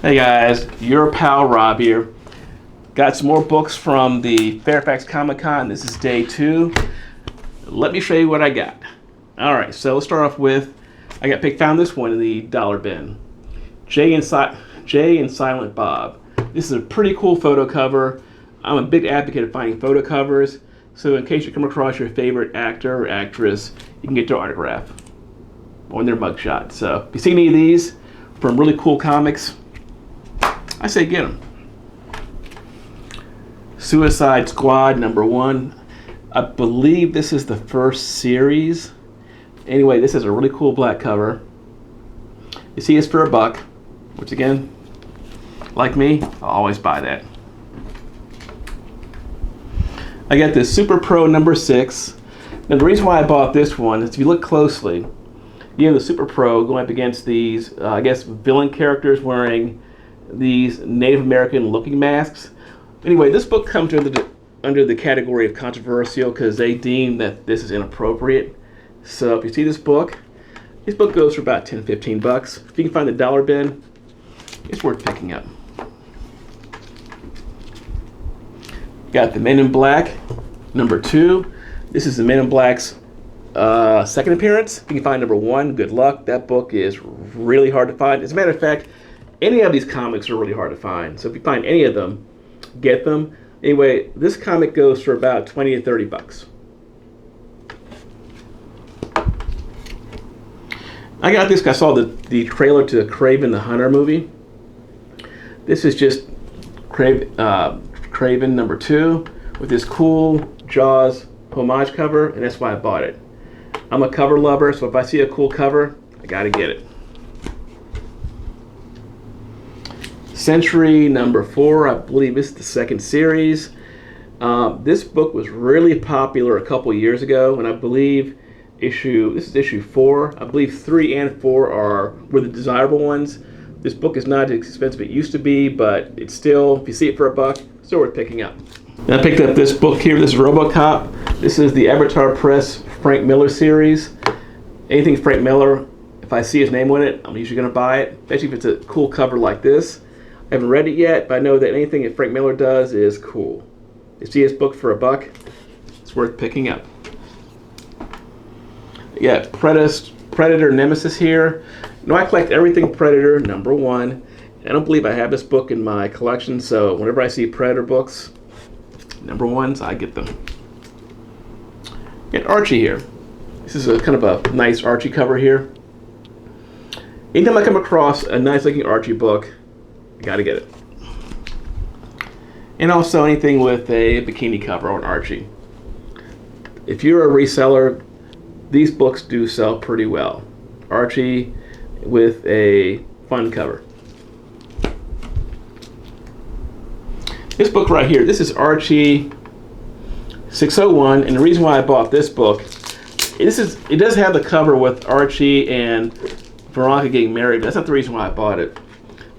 Hey guys, your pal Rob here. Got some more books from the Fairfax Comic Con. This is day 2. Let me show you what I got. Alright, so let's start off with, found this one in the dollar bin. Jay and Silent Bob. This is a pretty cool photo cover. I'm a big advocate of finding photo covers, so in case you come across your favorite actor or actress, you can get their autograph on their mugshot. So if you see any of these from really cool comics, I say get them. Suicide Squad #1. I believe this is the first series. Anyway, this is a really cool black cover. You see it's for $1, which again, like me, I'll always buy that. I got this Super Pro #6. Now the reason why I bought this one is if you look closely, you have the Super Pro going up against these, villain characters wearing these Native American looking masks. Anyway, this book comes under the category of controversial because they deem that this is inappropriate. So if you see this book goes for about $10-15. If you can find the dollar bin, it's worth picking up. Got the Men in Black #2. This is the Men in Black's second appearance. If you can find #1, good luck. That book is really hard to find. As a matter of fact, any of these comics are really hard to find. So if you find any of them, get them. Anyway, this comic goes for about $20 to $30. I got this. I saw the trailer to Kraven the Hunter movie. This is just Kraven #2 with this cool Jaws homage cover, and that's why I bought it. I'm a cover lover, so if I see a cool cover, I gotta get it. Century #4, I believe this is the second series. This book was really popular a couple years ago, and I believe this is issue 4. I believe 3 and 4 were the desirable ones. This book is not as expensive as it used to be, but it's still, if you see it for $1, still worth picking up. And I picked up this book here. This is RoboCop. This is the Avatar Press Frank Miller series. Anything Frank Miller, if I see his name on it, I'm usually going to buy it, especially if it's a cool cover like this. I haven't read it yet, but I know that anything that Frank Miller does is cool. You see his book for $1, it's worth picking up. Yeah, Predator Nemesis here. You know, I collect everything Predator #1. I don't believe I have this book in my collection, so whenever I see Predator books, #1s, I get them. Get Archie here. This is a kind of a nice Archie cover here. Anytime I come across a nice looking Archie book, I gotta get it. And also anything with a bikini cover on Archie. If you're a reseller, these books do sell pretty well. Archie with a fun cover. This book right here, this is Archie 601, and the reason why I bought this book, it does have the cover with Archie and Veronica getting married, but that's not the reason why I bought it.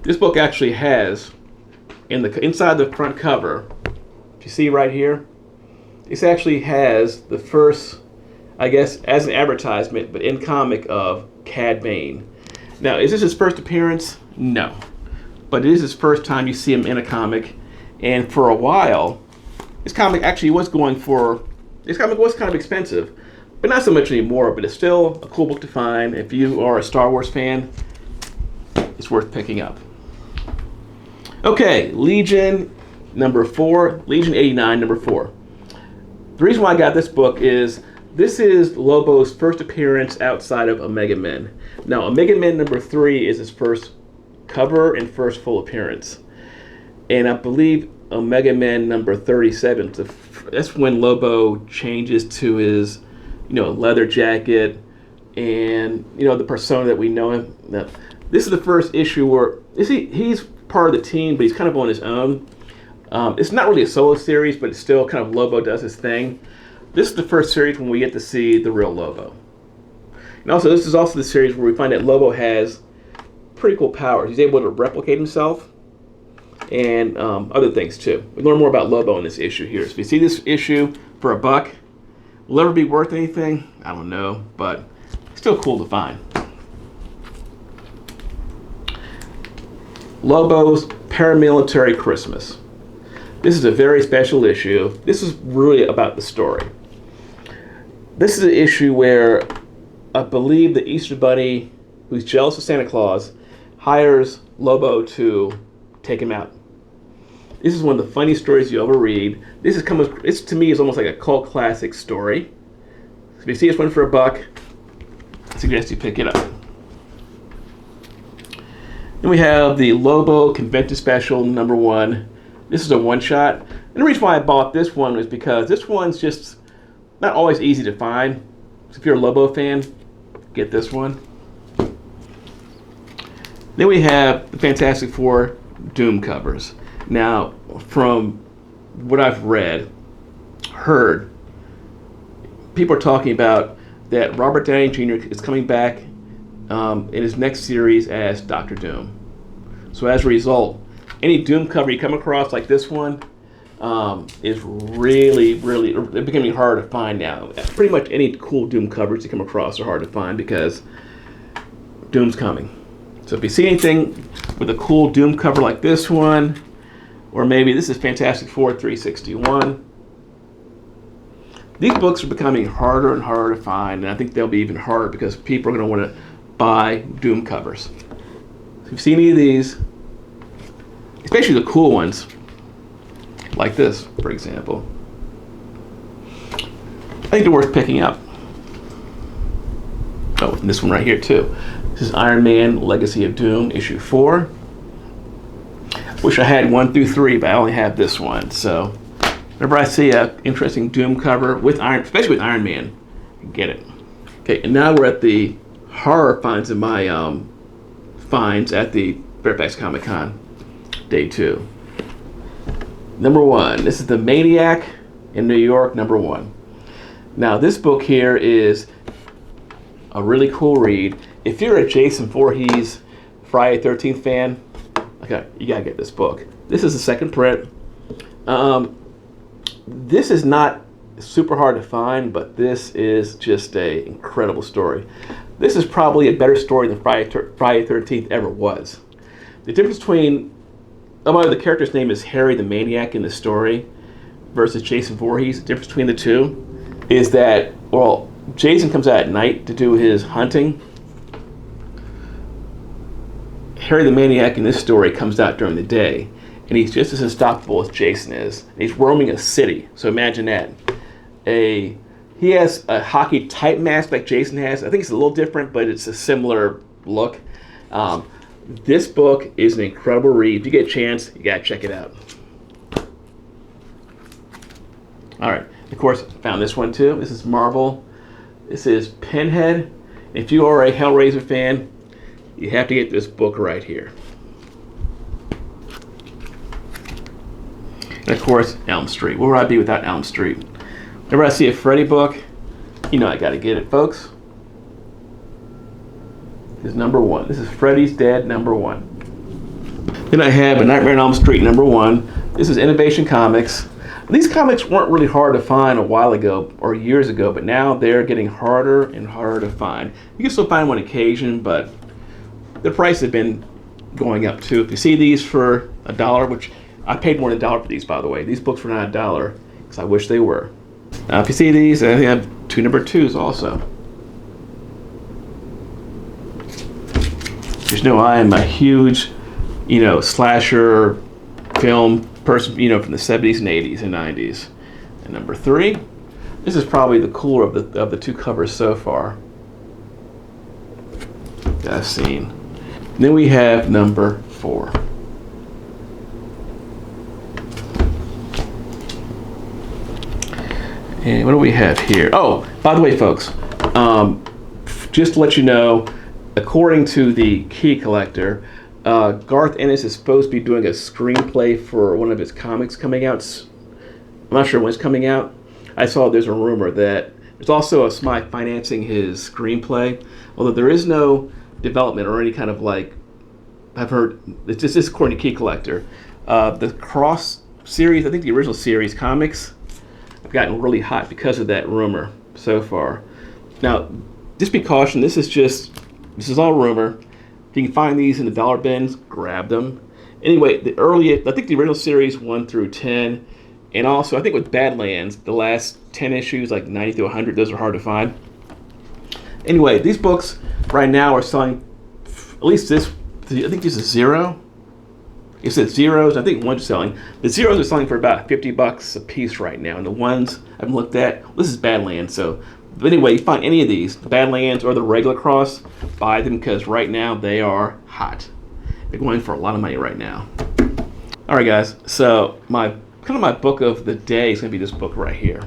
This book actually has, inside the front cover, if you see right here, this actually has the first, I guess, as an advertisement, but in comic, of Cad Bane. Now, is this his first appearance? No. But it is his first time you see him in a comic, and for a while, this comic was kind of expensive, but not so much anymore, but it's still a cool book to find. If you are a Star Wars fan, it's worth picking up. Okay, Legion #4, Legion 89 #4. The reason why I got this book is this is Lobo's first appearance outside of Omega Men. Now, Omega Men #3 is his first cover and first full appearance. And I believe Omega Men #37, that's when Lobo changes to his, leather jacket and, the persona that we know him. Now, this is the first issue where he's part of the team, but he's kind of on his own. It's not really a solo series, but it's still kind of Lobo does his thing. This is the first series when we get to see the real Lobo. And also, this is also the series where we find that Lobo has pretty cool powers. He's able to replicate himself and other things too. We learn more about Lobo in this issue here. So if you see this issue for $1, will it ever be worth anything? I don't know, but still cool to find. Lobo's Paramilitary Christmas. This is a very special issue. This is really about the story. This is an issue where I believe the Easter Bunny, who's jealous of Santa Claus, hires Lobo to take him out. This is one of the funniest stories you'll ever read. This to me is almost like a cult classic story. So if you see this one for $1, I suggest you pick it up. Then we have the Lobo Convention Special #1. This is a one-shot. And the reason why I bought this one was because this one's just not always easy to find. So if you're a Lobo fan, get this one. Then we have the Fantastic Four Doom covers. Now, from what I've heard, people are talking about that Robert Downey Jr. is coming back in his next series as Dr. Doom. So as a result, any Doom cover you come across like this one is really becoming hard to find now. Pretty much any cool Doom covers you come across are hard to find because Doom's coming. So if you see anything with a cool Doom cover like this one, or maybe this is Fantastic Four 361, these books are becoming harder and harder to find, and I think they'll be even harder because people are going to want to buy Doom covers. So if you see any of these, especially the cool ones, like this, for example, I think they're worth picking up. Oh, and this one right here too. This is Iron Man Legacy of Doom, issue 4. Wish I had 1 through 3, but I only have this one. So whenever I see an interesting Doom cover especially with Iron Man, get it. Okay, and now we're at the horror finds in my finds at the Fairfax Comic Con, day 2. #1. This is The Maniac in New York, #1. Now this book here is a really cool read. If you're a Jason Voorhees Friday the 13th fan, okay, you gotta get this book. This is the second print. This is not super hard to find, but this is just an incredible story. This is probably a better story than Friday the 13th ever was. The difference between, the character's name is Harry the Maniac in the story versus Jason Voorhees. The difference between the two is that, Jason comes out at night to do his hunting. Harry the Maniac in this story comes out during the day, and he's just as unstoppable as Jason is. And he's roaming a city, so imagine that. He has a hockey type mask like Jason has. I think it's a little different, but it's a similar look. This book is an incredible read. If you get a chance, you gotta check it out. All right, of course, found this one too. This is Marvel. This is Pinhead. If you are a Hellraiser fan, you have to get this book right here. And of course, Elm Street. Where would I be without Elm Street? Whenever I see a Freddy book, you know I gotta get it, folks. This is #1. This is Freddy's Dead #1. Then I have A Nightmare on Elm Street #1. This is Innovation Comics. These comics weren't really hard to find a while ago or years ago, but now they're getting harder and harder to find. You can still find one on occasion, but the price has been going up too. If you see these for $1, which I paid more than $1 for these, by the way. These books were not $1 because I wish they were. Now, if you see these, I have 2 #2s also. Just know I am a huge, slasher film person, from the 70s and 80s and 90s. And #3, this is probably the cooler of the 2 covers so far that I've seen. And then we have #4. And what do we have here? Oh, by the way, folks, just to let you know, according to the Key Collector, Garth Ennis is supposed to be doing a screenplay for one of his comics coming out. I'm not sure when it's coming out. I saw there's a rumor that there's also a SMI financing his screenplay, although there is no development or any kind of I've heard, it's just according to Key Collector. The Cross series, I think the original series comics, have gotten really hot because of that rumor so far. Now, just be cautioned, this is all rumor. If you can find these in the dollar bins, grab them. Anyway, I think the original series 1 through 10, and also I think with Badlands, the last 10 issues, like 90 through 100, those are hard to find. Anyway, these books right now are selling, at least this, I think this is zero. It said zeros, I think one's selling. The zeros are selling for about $50 a piece right now, and the ones I've looked at, well, this is Badlands, so. But anyway, you find any of these, the Badlands or the regular cross, buy them because right now they are hot. They're going for a lot of money right now. All right, guys, so my book of the day is going to be this book right here.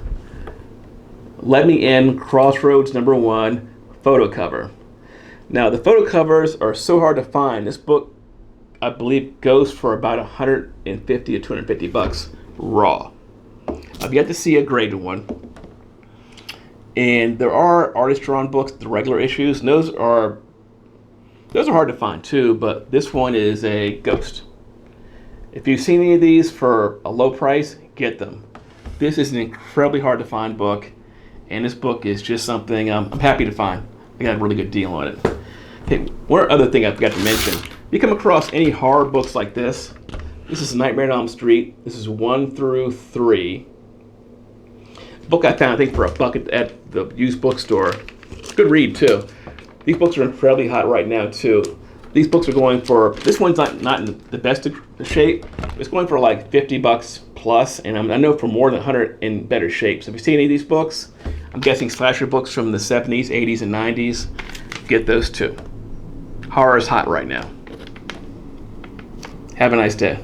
Let Me In, Crossroads #1, photo cover. Now, the photo covers are so hard to find. This book, I believe, goes for about $150 to $250 raw. I've yet to see a graded one. And there are artist-drawn books, the regular issues. And those are hard to find too, but this one is a ghost. If you've seen any of these for a low price, get them. This is an incredibly hard to find book, and this book is just something I'm happy to find. I got a really good deal on it. Okay, one other thing I forgot to mention. If you come across any horror books like this is Nightmare on Elm Street. This is 1 through 3. Book I found, I think, for $1 at the used bookstore. Good read too. These books are incredibly hot right now too. These books are going for, this one's not in the best of shape. It's going for like $50 plus, and I know for more than 100 in better shape. So if you see any of these books, I'm guessing slasher books from the 70s, 80s, and 90s, get those too. Horror is hot right now. Have a nice day.